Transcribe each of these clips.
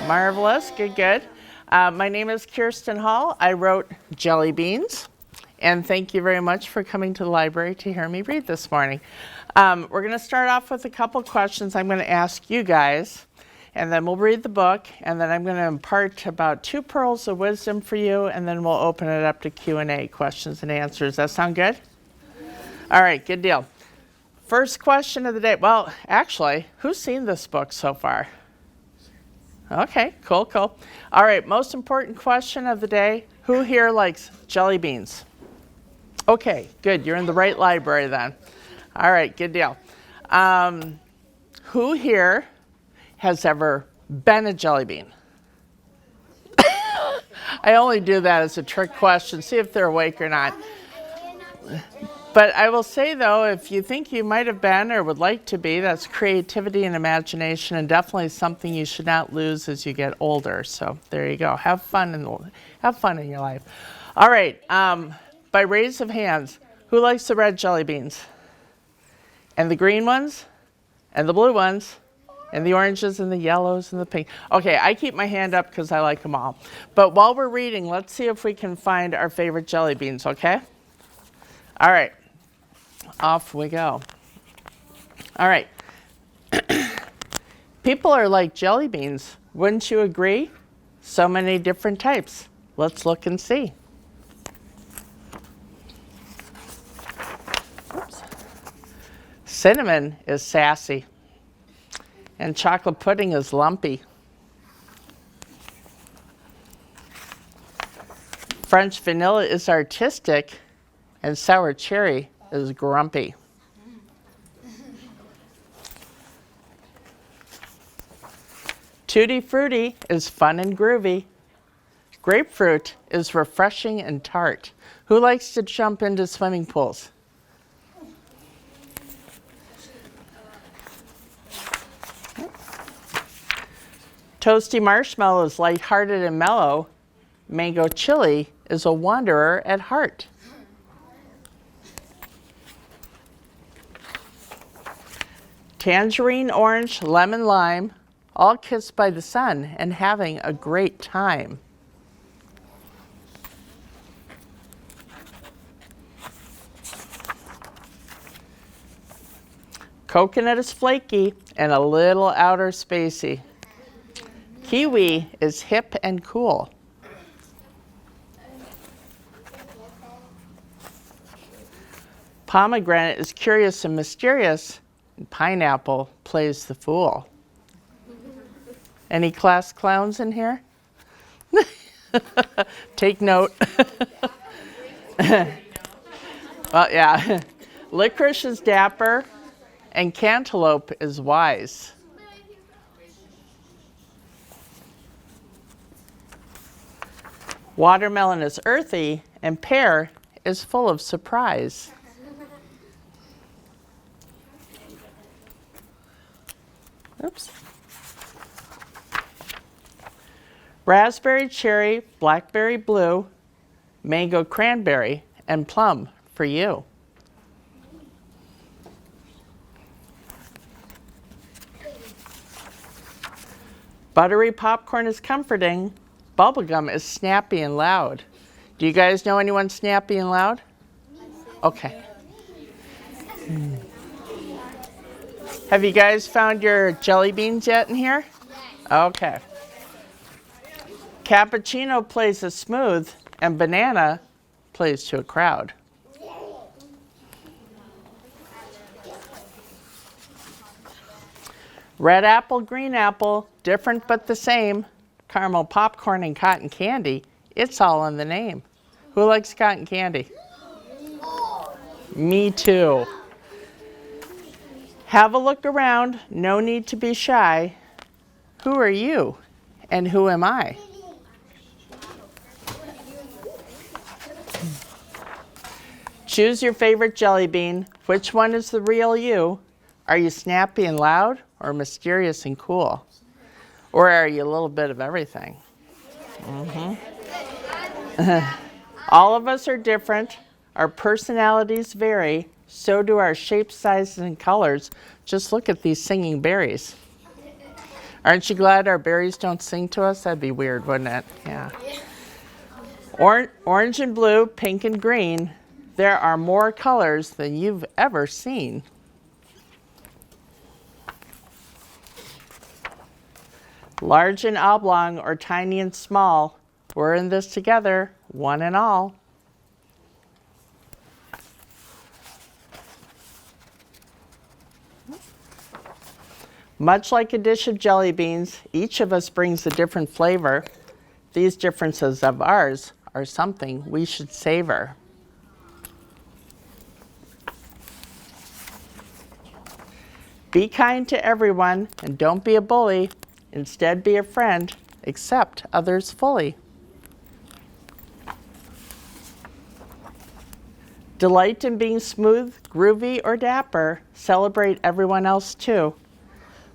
Marvelous. Good, good. My name is Kiersten Hall. I wrote Jelly Beans. And thank you very much for coming to the library to hear me read this morning. We're going to start off with a couple questions I'm going to ask you guys. And then we'll read the book. And then I'm going to impart about 2 pearls of wisdom for you. And then we'll open it up to Q&A, questions and answers. That sound good? All right, good deal. First question of the day. Well, actually, who's seen this book so far? Okay, cool, cool. All right, most important question of the day. Who here likes jelly beans? Okay, good. You're in the right library then. All right, good deal. Who here has ever been a jelly bean? I only do that as a trick question. See if they're awake or not. But I will say, though, if you think you might have been or would like to be, that's creativity and imagination, and definitely something you should not lose as you get older. So there you go. Have fun in your life. All right. By raise of hands, who likes the red jelly beans? And the green ones? And the blue ones? And the oranges and the yellows and the pink? Okay, I keep my hand up because I like them all. But while we're reading, let's see if we can find our favorite jelly beans, okay? All right. Off we go. All right. People are like jelly beans. Wouldn't you agree? So many different types. Let's look and see. Oops. Cinnamon is sassy. And chocolate pudding is lumpy. French vanilla is artistic. And sour cherry is grumpy. Tutti Frutti is fun and groovy. Grapefruit is refreshing and tart. Who likes to jump into swimming pools? Toasty Marshmallow is lighthearted and mellow. Mango Chili is a wanderer at heart. Tangerine, orange, lemon, lime, all kissed by the sun and having a great time. Coconut is flaky and a little outer spacey. Kiwi is hip and cool. Pomegranate is curious and mysterious. And pineapple plays the fool. Any class clowns in here? Take note. Well, yeah. Licorice is dapper, and cantaloupe is wise. Watermelon is earthy, and pear is full of surprise. Oops. Raspberry, cherry, blackberry, blue, mango, cranberry, and plum for you. Buttery popcorn is comforting. Bubblegum is snappy and loud. Do you guys know anyone snappy and loud? Okay. Have you guys found your jelly beans yet in here? Okay. Cappuccino plays a smooth, and banana plays to a crowd. Red apple, green apple, different but the same. Caramel popcorn and cotton candy, it's all in the name. Who likes cotton candy? Me too. Have a look around, no need to be shy. Who are you and who am I? Choose your favorite jelly bean. Which one is the real you? Are you snappy and loud or mysterious and cool? Or are you a little bit of everything? All of us are different. Our personalities vary. So do our shapes, sizes, and colors. Just look at these singing berries. Aren't you glad our berries don't sing to us? That'd be weird, wouldn't it? Yeah. Orange and blue, pink and green. There are more colors than you've ever seen. Large and oblong or tiny and small, we're in this together, one and all. Much like a dish of jelly beans, each of us brings a different flavor. These differences of ours are something we should savor. Be kind to everyone and don't be a bully. Instead, be a friend. Accept others fully. Delight in being smooth, groovy, or dapper. Celebrate everyone else too.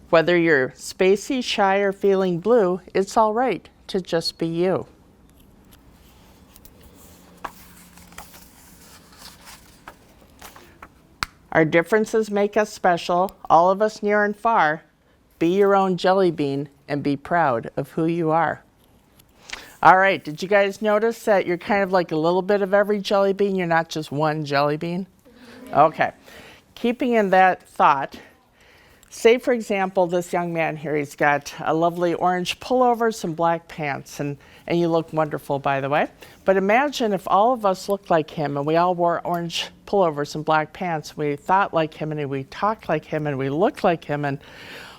Whether you're spacey, shy, or feeling blue, it's all right to just be you. Our differences make us special, all of us near and far. Be your own jelly bean and be proud of who you are. All right, did you guys notice that you're kind of like a little bit of every jelly bean? You're not just one jelly bean? Okay. Keeping in that thought, say, for example, this young man here, he's got a lovely orange pullover, some black pants, and you look wonderful, by the way. But imagine if all of us looked like him and we all wore orange pullovers and black pants. We thought like him and we talked like him and we looked like him. And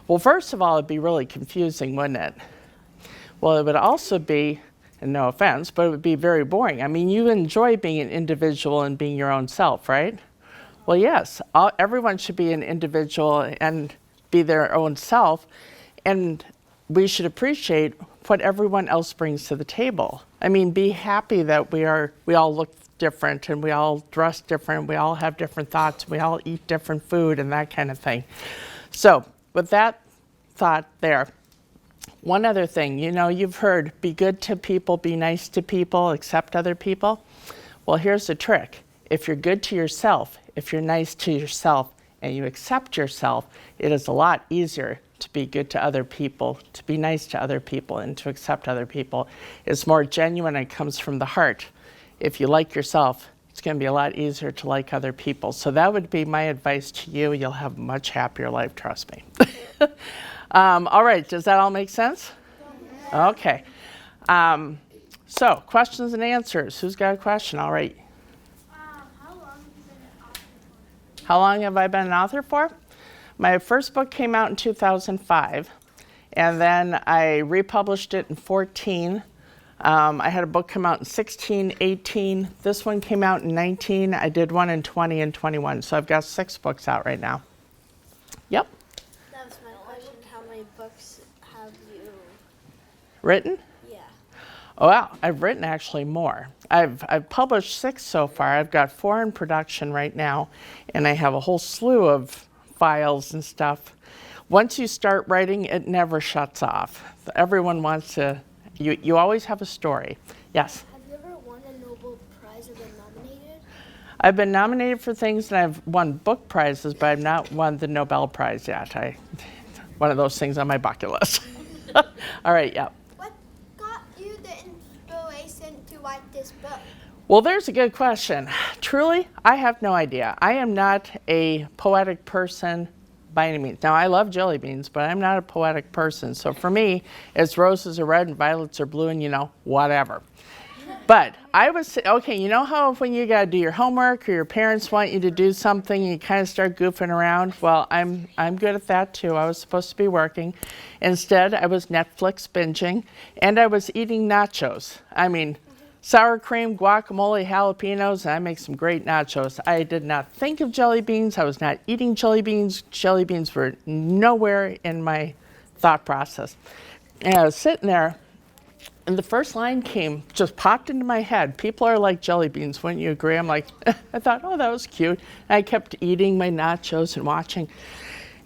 well, first of all, it'd be really confusing, wouldn't it? Well, it would also be, and no offense, but it would be very boring. I mean, you enjoy being an individual and being your own self, right? Well, yes, everyone should be an individual and be their own self, and we should appreciate what everyone else brings to the table. I mean, be happy that we all look different and we all dress different, we all have different thoughts, we all eat different food and that kind of thing. So with that thought there, one other thing, you know, you've heard, be good to people, be nice to people, accept other people. Well, here's the trick. If you're good to yourself, if you're nice to yourself, and you accept yourself, it is a lot easier to be good to other people, to be nice to other people, and to accept other people. It's more genuine and comes from the heart. If you like yourself, it's going to be a lot easier to like other people. So that would be my advice to you. You'll have a much happier life, trust me. All right, does that all make sense? Okay. So, questions and answers. Who's got a question? All right. How long have I been an author for? My first book came out in 2005, and then I republished it in 14. I had a book come out in 16, 18. This one came out in 19. I did one in 20 and 21. So I've got 6 books out right now. Yep. That was my question. How many books have you written? Yeah. Oh, wow. I've written actually more. I've published 6 so far. I've got 4 in production right now, and I have a whole slew of files and stuff. Once you start writing, it never shuts off. Everyone wants to, you always have a story. Yes? Have you ever won a Nobel Prize or been nominated? I've been nominated for things, and I've won book prizes, but I've not won the Nobel Prize yet. One of those things on my bucket list. All right, yeah. What got you the inspiration to write this book? Well, there's a good question. Truly, I have no idea. I am not a poetic person by any means. Now, I love jelly beans, but I'm not a poetic person. So for me, it's roses are red and violets are blue and, you know, whatever. But I was, okay, you know how when you got to do your homework or your parents want you to do something and you kind of start goofing around? Well, I'm good at that too. I was supposed to be working. Instead, I was Netflix binging and I was eating nachos. I mean, sour cream, guacamole, jalapenos, and I make some great nachos. I did not think of jelly beans. I was not eating jelly beans. Jelly beans were nowhere in my thought process. And I was sitting there, and the first line just popped into my head. People are like jelly beans, wouldn't you agree? I'm like, I thought, oh, that was cute. And I kept eating my nachos and watching.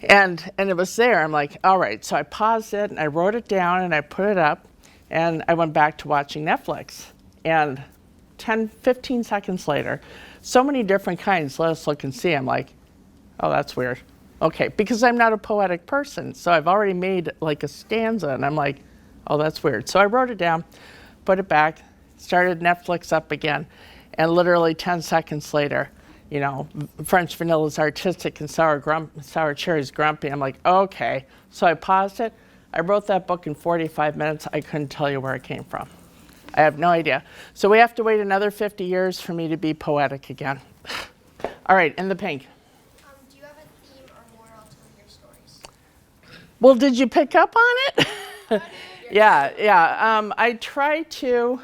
And it was there. I'm like, all right. So I paused it, and I wrote it down, and I put it up, and I went back to watching Netflix. And 10, 15 seconds later, so many different kinds. Let us look and see. I'm like, oh, that's weird. Okay, because I'm not a poetic person, so I've already made like a stanza, and I'm like, oh, that's weird. So I wrote it down, put it back, started Netflix up again, and literally 10 seconds later, you know, French vanilla is artistic and sour cherry is grumpy. I'm like, okay. So I paused it. I wrote that book in 45 minutes. I couldn't tell you where it came from. I have no idea. So we have to wait another 50 years for me to be poetic again. All right, in the pink. Do you have a theme or moral to your stories? Well, did you pick up on it? Yeah. I try to,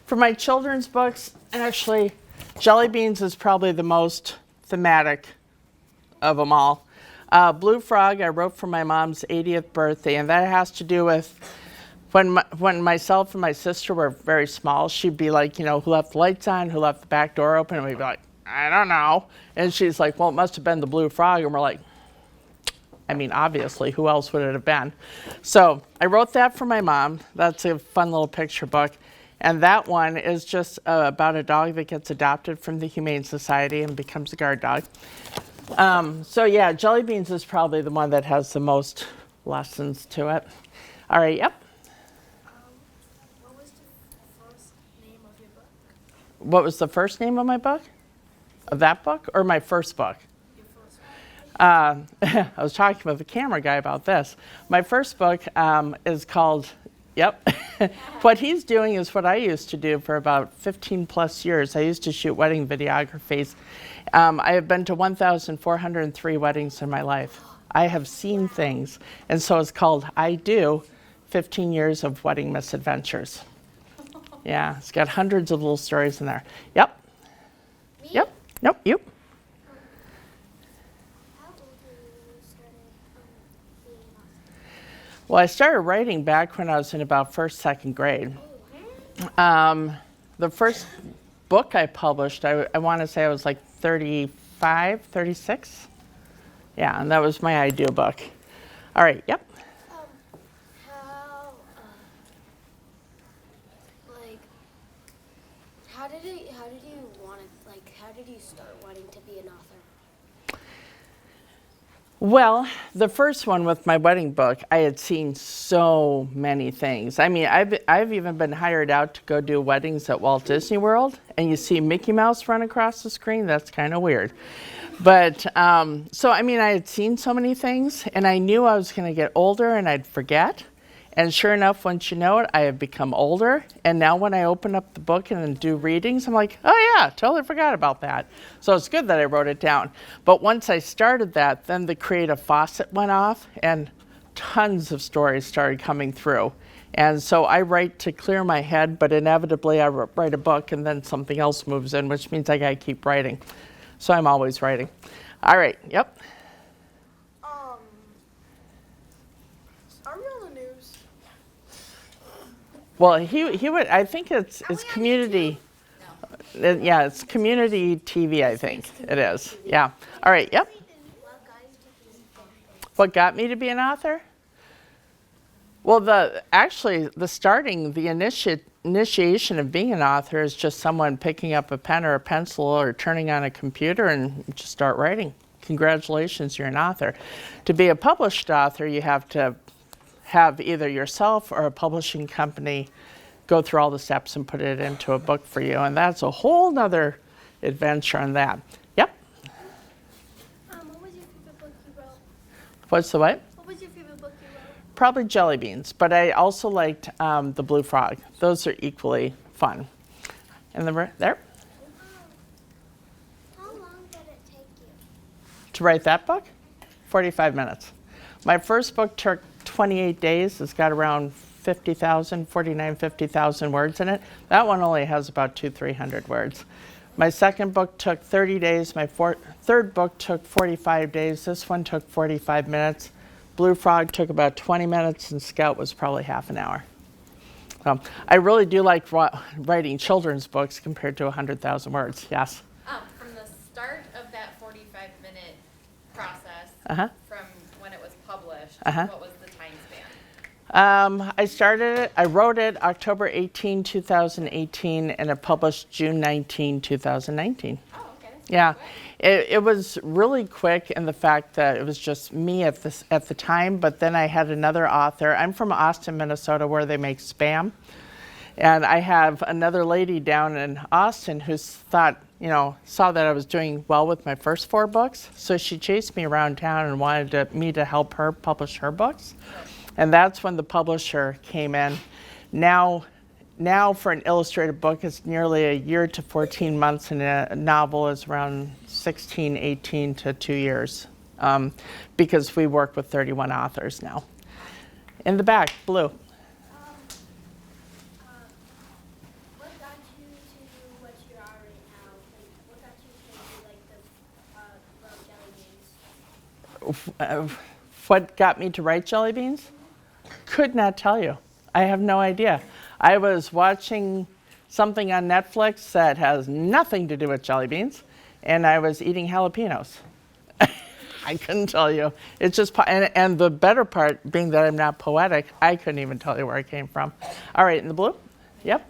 for my children's books, actually, Jelly Beans is probably the most thematic of them all. Blue Frog, I wrote for my mom's 80th birthday, and that has to do with when myself and my sister were very small, she'd be like, you know, who left the lights on, who left the back door open? And we'd be like, I don't know. And she's like, well, it must have been the Blue Frog. And we're like, I mean, obviously, who else would it have been? So I wrote that for my mom. That's a fun little picture book. And that one is just about a dog that gets adopted from the Humane Society and becomes a guard dog. So yeah, Jelly Beans is probably the one that has the most lessons to it. All right, yep. What was the first name of your book? What was the first name of my book? Of that book or my first book? Your first I was talking with the camera guy about this. My first book is called, yep. What he's doing is what I used to do for about 15 plus years. I used to shoot wedding videographies. I have been to 1,403 weddings in my life. I have seen things. And so it's called I Do 15 Years of Wedding Misadventures. Yeah, it's got hundreds of little stories in there. Yep. Me? Yep. Nope, you. How old were you when you started being an author? Well, I started writing back when I was in about first, second grade. The first book I published, I want to say I was like 35, 36. Yeah, and that was my I Do book. All right, yep. How did you start wanting to be an author? Well, the first one with my wedding book, I had seen so many things. I mean, I've even been hired out to go do weddings at Walt Disney World, and you see Mickey Mouse run across the screen. That's kind of weird. But, so, I mean, I had seen so many things, and I knew I was going to get older and I'd forget. And sure enough, once you know it, I have become older. And now when I open up the book and do readings, I'm like, oh yeah, totally forgot about that. So it's good that I wrote it down. But once I started that, then the creative faucet went off and tons of stories started coming through. And so I write to clear my head, but inevitably I write a book and then something else moves in, which means I gotta keep writing. So I'm always writing. All right, yep. Are we on the news? Well, he would. I think it's community. Yeah, it's community TV. I think it is. Yeah. All right. Yep. What got me to be an author? Well, the initiation of being an author is just someone picking up a pen or a pencil or turning on a computer and just start writing. Congratulations, you're an author. To be a published author, you have to have either yourself or a publishing company go through all the steps and put it into a book for you. And that's a whole nother adventure on that. Yep. What was your favorite book you wrote? What's the what? What was your favorite book you wrote? Probably Jelly Beans, but I also liked the Blue Frog. Those are equally fun. And there. How long did it take you? To write that book? 45 minutes. My first book took 28 days. It's got around 50,000 words in it. That one only has about 200-300 words. My second book took 30 days. My third book took 45 days. This one took 45 minutes. Blue Frog took about 20 minutes, and Scout was probably half an hour. I really do like writing children's books compared to 100,000 words. Yes? From the start of that 45-minute process, from when it was published, what was the time span? I wrote it October 18, 2018, and it published June 19, 2019. Oh, okay. Yeah, it was really quick in the fact that it was just me at the time, but then I had another author. I'm from Austin, Minnesota, where they make Spam. And I have another lady down in Austin who saw that I was doing well with my first 4 books. So she chased me around town and wanted me to help her publish her books. And that's when the publisher came in. Now for an illustrated book, it's nearly a year to 14 months, and a novel is around 16, 18 to 2 years, because we work with 31 authors now. In the back, blue. What got you to what you are right now? What got you to love jelly beans? What got me to write Jelly Beans? Could not tell you. I have no idea. I was watching something on Netflix that has nothing to do with jelly beans, and I was eating jalapenos. I couldn't tell you. It's just, and the better part being that I'm not poetic, I couldn't even tell you where it came from. All right, in the blue? Yep.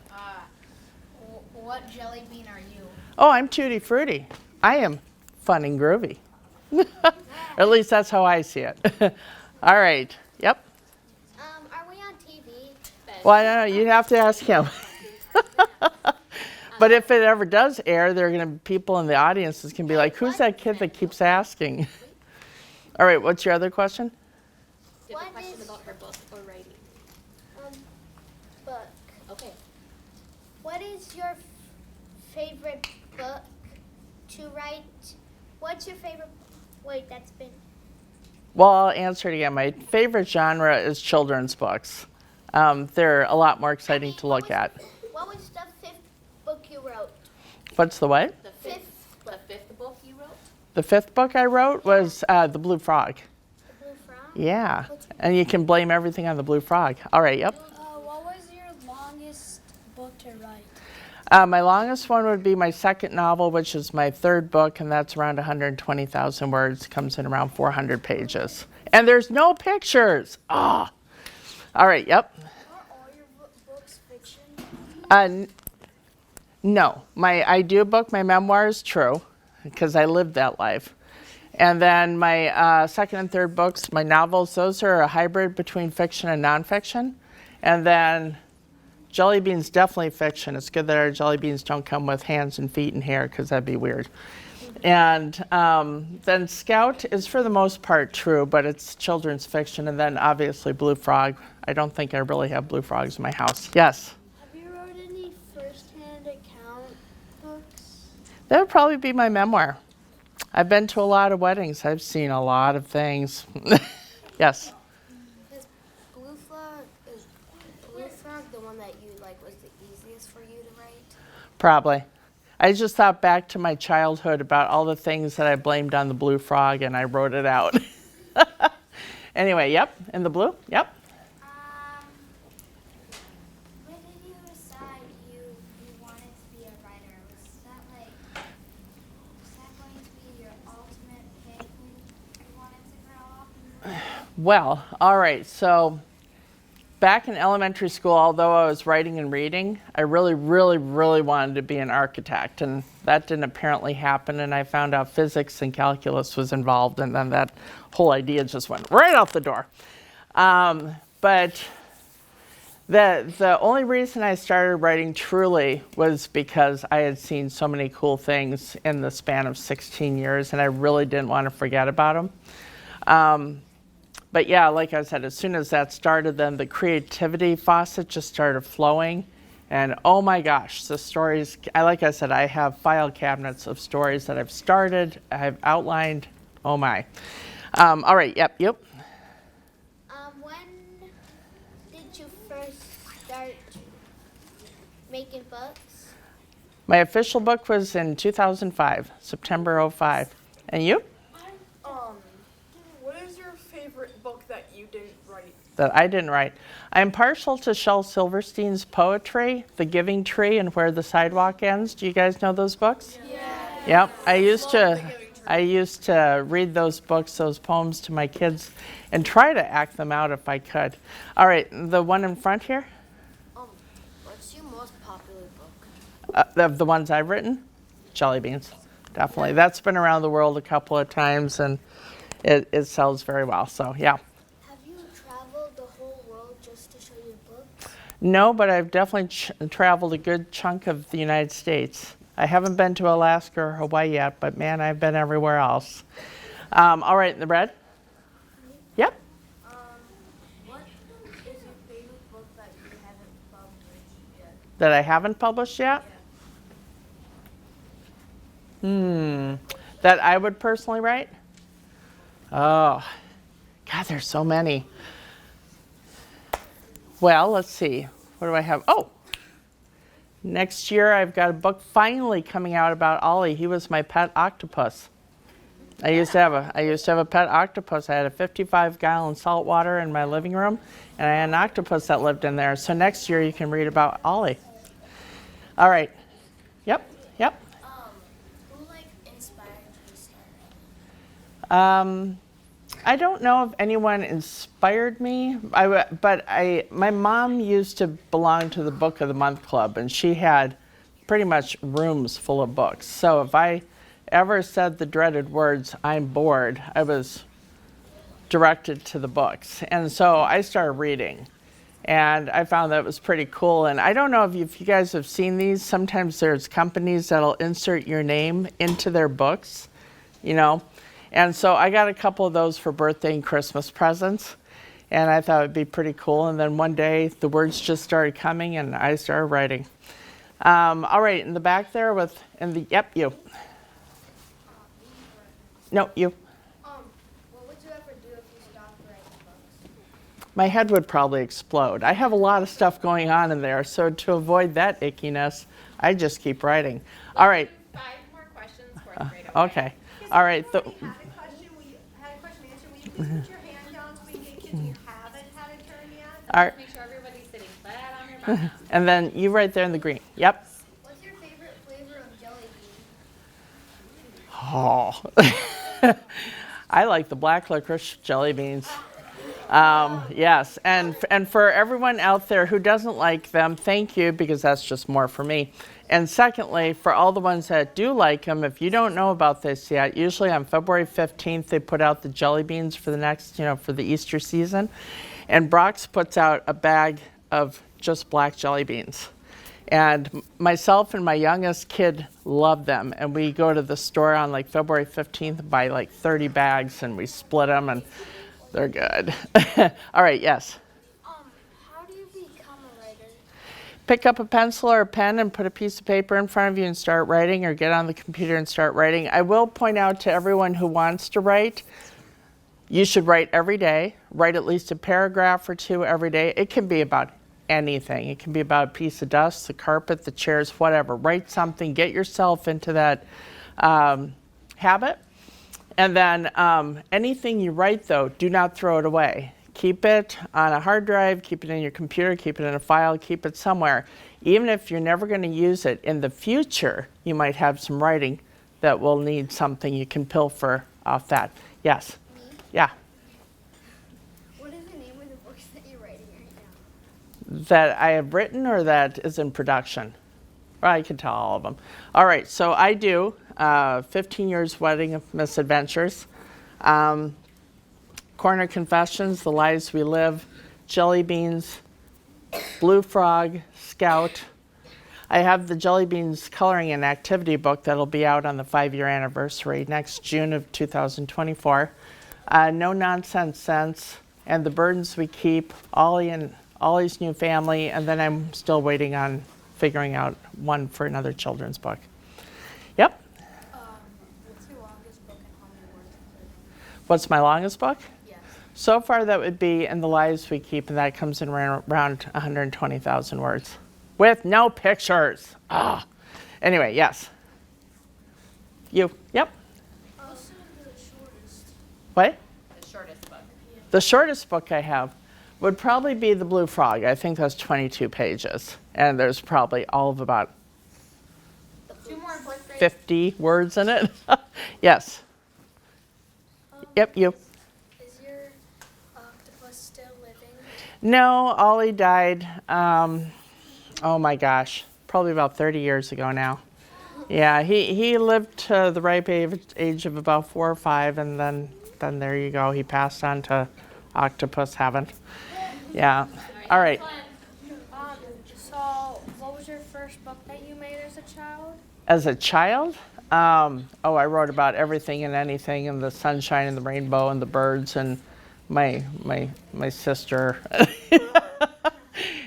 What jelly bean are you? Oh, I'm Tutti Frutti. I am fun and groovy. Or at least that's how I see it. All right, yep. Are we on TV? Well, I don't know. You'd have to ask him. But if it ever does air, there are going to be people in the audience that can be like, who's that kid that keeps asking? All right, what's your other question? Do you have a question about her book or writing? Book. Okay. What is your favorite book to write? What's your favorite? Wait, that's been. Well, I'll answer it again. My favorite genre is children's books. They're a lot more exciting to look at. What was the 5th book you wrote? What's the what? The fifth book you wrote? The 5th book I wrote was The Blue Frog. The Blue Frog? Yeah, and you can blame everything on the Blue Frog. All right, yep. What was your longest book to write? My longest one would be my second novel, which is my 3rd book, and that's around 120,000 words. Comes in around 400 pages. And there's no pictures. Oh. All right, yep. Are all your books fiction? No, my ideal book, my memoir, is true, because I lived that life. And then my 2nd and 3rd books, my novels, those are a hybrid between fiction and nonfiction. And then Jelly Beans, definitely fiction. It's good that our jelly beans don't come with hands and feet and hair, because that'd be weird. And then Scout is for the most part true, but it's children's fiction. And then obviously Blue Frog. I don't think I really have blue frogs in my house. Yes? Have you wrote any first-hand account books? That would probably be my memoir. I've been to a lot of weddings. I've seen a lot of things. Yes? Is Blue Frog the one that you like was the easiest for you to write? Probably. I just thought back to my childhood about all the things that I blamed on the blue frog, and I wrote it out. Anyway, yep, in the blue, yep. When did you decide you wanted to be a writer? Was that going to be your ultimate pick when you wanted to grow up? Well, all right, so back in elementary school, although I was writing and reading, I really, really, really wanted to be an architect, and that didn't apparently happen, and I found out physics and calculus was involved, and then that whole idea just went right out the door. But the only reason I started writing truly was because I had seen so many cool things in the span of 16 years, and I really didn't want to forget about them. But yeah, like I said, as soon as that started, then the creativity faucet just started flowing. And oh my gosh, the stories, like I said, I have file cabinets of stories that I've started, I've outlined, oh my. All right, yep. When did you first start making books? My official book was in 2005, September 05. And you? What is your favorite book that you didn't write? That I didn't write. I'm partial to Shel Silverstein's poetry, The Giving Tree and Where the Sidewalk Ends. Do you guys know those books? Yeah. Yep. I used to read those books, those poems to my kids and try to act them out if I could. All right, the one in front here? What's your most popular book? Of the ones I've written? Jelly Beans. definitely. That's been around the world a couple of times, and it sells very well. So, yeah. Have you traveled the whole world just to show your books? No, but I've definitely traveled a good chunk of the United States. I haven't been to Alaska or Hawaii yet, but man, I've been everywhere else. All right, in the red? Yep. What is your favorite book that you haven't published yet? That I haven't published yet? That I would personally write? Oh, God, there's so many. Well, let's see. What do I have? Oh, next year I've got a book finally coming out about Ollie. He was my pet octopus. I used to have a pet octopus. I had a 55-gallon saltwater in my living room, and I had an octopus that lived in there. So next year you can read about Ollie. All right. Yep. Who inspired you to start writing? I don't know if anyone inspired me, but my mom used to belong to the Book of the Month Club, and she had pretty much rooms full of books. So if I ever said the dreaded words, "I'm bored," I was directed to the books. And so I started reading, and I found that it was pretty cool. And I don't know if you guys have seen these. Sometimes there's companies that'll insert your name into their books, you know. And so I got a couple of those for birthday and Christmas presents, and I thought it'd be pretty cool. And then one day the words just started coming, and I started writing. All right, in the back there yep, you. No, you. What would you ever do if you stopped writing books? My head would probably explode. I have a lot of stuff going on in there, so to avoid that ickiness, I just keep writing. All right. 5 more questions, 4th grade. Okay. Okay. All right. Had a question answered. Will you please put your hand down so we can get kids who haven't had a turn yet? All right. Make sure everybody's sitting flat on your back. And then you right there in the green. Yep. What's your favorite flavor of jelly bean? Oh. I like the black licorice jelly beans. Yes, and for everyone out there who doesn't like them, thank you, because that's just more for me. And secondly, for all the ones that do like them, if you don't know about this yet, usually on February 15th, they put out the jelly beans for the next, for the Easter season. And Brock's puts out a bag of just black jelly beans. And myself and my youngest kid love them. And we go to the store on February 15th and buy 30 bags, and we split them, and they're good. All right, yes. How do you become a writer? Pick up a pencil or a pen and put a piece of paper in front of you and start writing, or get on the computer and start writing. I will point out to everyone who wants to write, you should write every day. Write at least a paragraph or 2 every day. It can be about anything. It can be about a piece of dust, the carpet, the chairs, whatever. Write something. Get yourself into that habit. And then anything you write, though, do not throw it away. Keep it on a hard drive, keep it in your computer, keep it in a file, keep it somewhere. Even if you're never going to use it in the future, you might have some writing that will need something you can pilfer off that. Yes? Me? Yeah. What is the name of the books that you're writing right now? That I have written or that is in production? Well, I can tell all of them. All right, so I do 15 Years Wedding of Misadventures, Corner Confessions, The Lives We Live, Jelly Beans, Blue Frog, Scout. I have the Jelly Beans Coloring and Activity book that'll be out on the 5-year anniversary next June of 2024. No Nonsense Sense, and The Burdens We Keep, Ollie and Ollie's New Family, and then I'm still waiting on figuring out one for another children's book. Yep. What's your longest book and how many words is it? What's my longest book? Yes. So far, that would be In the Lives We Keep, and that comes in around 120,000 words with no pictures. Ah. Anyway, yes. You? Yep. Also the shortest. What? The shortest book. The shortest book I have would probably be The Blue Frog. I think that's 22 pages, and there's probably all of about 2 more in 4th grade. 50 words in it. Yes. Yep, you. Is your octopus still living? No, Ollie died, oh my gosh, probably about 30 years ago now. Yeah, he lived to the ripe age of about 4 or 5, and then there you go. He passed on to octopus heaven. Yeah. All right. So, what was your first book that you made as a child? As a child, I wrote about everything and anything, and the sunshine and the rainbow and the birds and my sister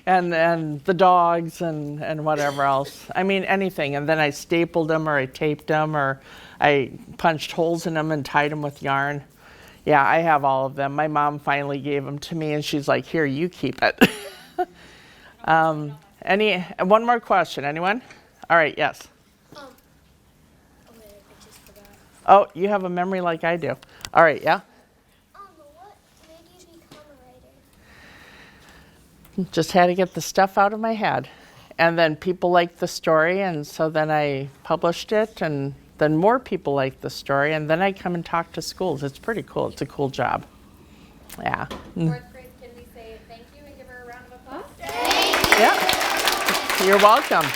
and the dogs and whatever else. I mean, anything. And then I stapled them, or I taped them, or I punched holes in them and tied them with yarn. Yeah, I have all of them. My mom finally gave them to me, and she's like, "Here, you keep it." One more question, anyone? All right, yes. Wait, I just forgot. Oh, you have a memory like I do. All right, yeah? What made you become a writer? Just had to get the stuff out of my head. And then people liked the story, and so then I published it, and then more people liked the story, and then I come and talk to schools. It's pretty cool. It's a cool job. Yeah. 4th grade, can we say thank you and give her a round of applause? Yeah. You're welcome.